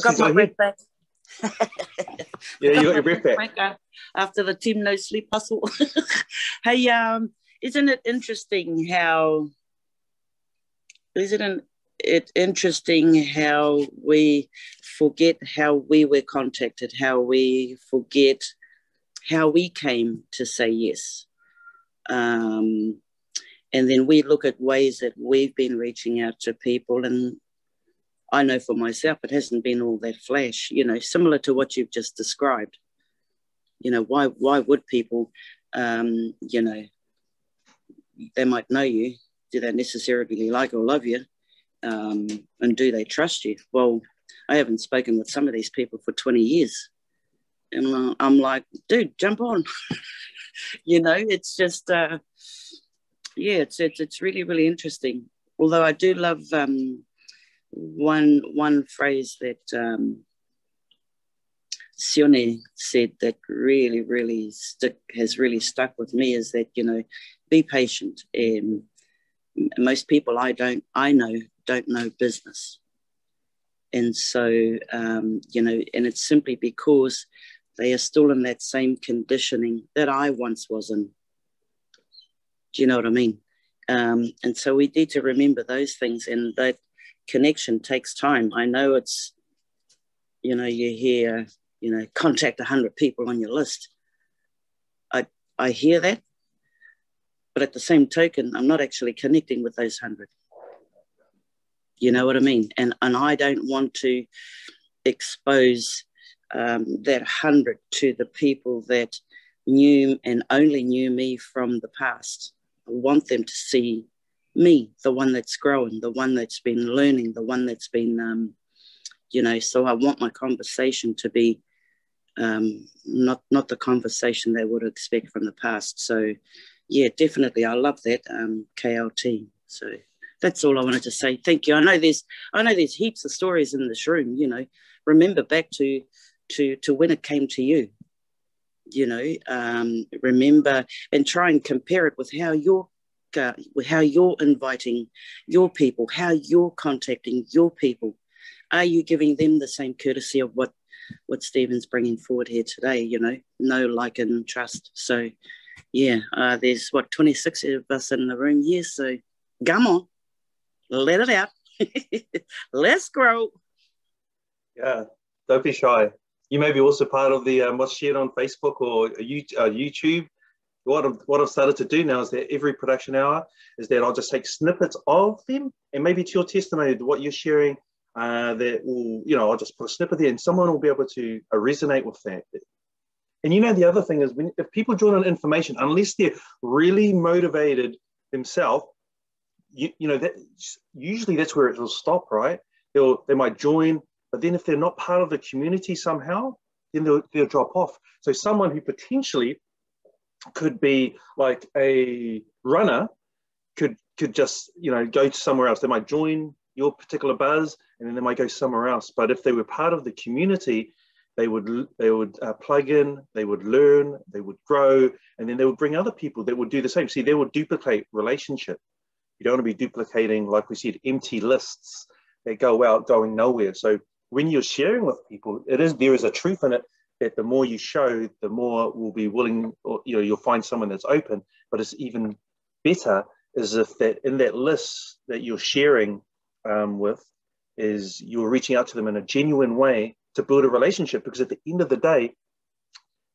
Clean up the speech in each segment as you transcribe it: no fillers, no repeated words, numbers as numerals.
Got my breath back. Yeah, you got your breath back. After the team no sleep hustle. Hey, isn't it interesting how we forget how we were contacted, how we forget how we came to say yes. And then we look at ways that we've been reaching out to people, and I know for myself, it hasn't been all that flash, similar to what you've just described. Why would people, they might know you. Do they necessarily like or love you? And do they trust you? Well, I haven't spoken with some of these people for 20 years. And I'm like, dude, jump on. It's just, it's really, really interesting. Although I do love one phrase that Sione said that really, really has really stuck with me is that, be patient. And most people I know don't know business. And so, and it's simply because they are still in that same conditioning that I once was in. Do you know what I mean? And so we need to remember those things, and that connection takes time. I know it's, you hear, contact 100 people on your list. I hear that, but at the same token, I'm not actually connecting with those 100. You know what I mean? And I don't want to expose that 100 to the people that knew and only knew me from the past. I want them to see me, the one that's growing, the one that's been learning, the one that's been, so I want my conversation to be not the conversation they would expect from the past. So, yeah, definitely. I love that, KLT. So that's all I wanted to say. Thank you. I know there's heaps of stories in this room, remember back to when it came to you, remember and try and compare it with how you're inviting your people, how you're contacting your people. Are you giving them the same courtesy of what Stephen's bringing forward here today? Know, like, and trust. So, yeah, there's 26 of us in the room here. So, come on, let it out. Let's grow. Yeah, don't be shy. You may be also part of the what's shared on Facebook or YouTube. What I've started to do now is that every production hour is that I'll just take snippets of them, and maybe to your testimony, what you're sharing, that will, I'll just put a snippet there and someone will be able to resonate with that. And the other thing is, if people join on information, unless they're really motivated themselves, that usually that's where it will stop, right? They might join, but then if they're not part of the community somehow, then they'll drop off. So someone who potentially could be like a runner could just go to somewhere else. They might join your particular buzz and then they might go somewhere else. But if they were part of the community, they would plug in, they would learn, they would grow, and then they would bring other people that would do the same. See, they would duplicate relationship. You don't want to be duplicating, like we said, empty lists that go out going nowhere. So when you're sharing with people, there is a truth in it that the more you show, the more will be willing, or you'll find someone that's open. But it's even better is if that in that list that you're sharing with is you're reaching out to them in a genuine way to build a relationship. Because at the end of the day,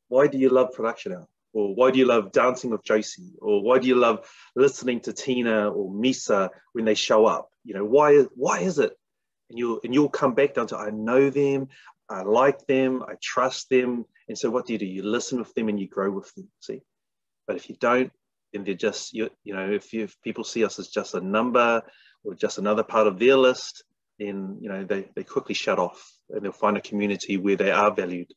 why do you love Production Hour? Or why do you love Dancing with Josie? Or why do you love listening to Tina or Misa when they show up? Why is it? And you'll come back down to, I know them, I like them, I trust them. And so what do? You listen with them and you grow with them, see? But if you don't, then they're just, if people see us as just a number or just another part of their list, then, they quickly shut off and they'll find a community where they are valued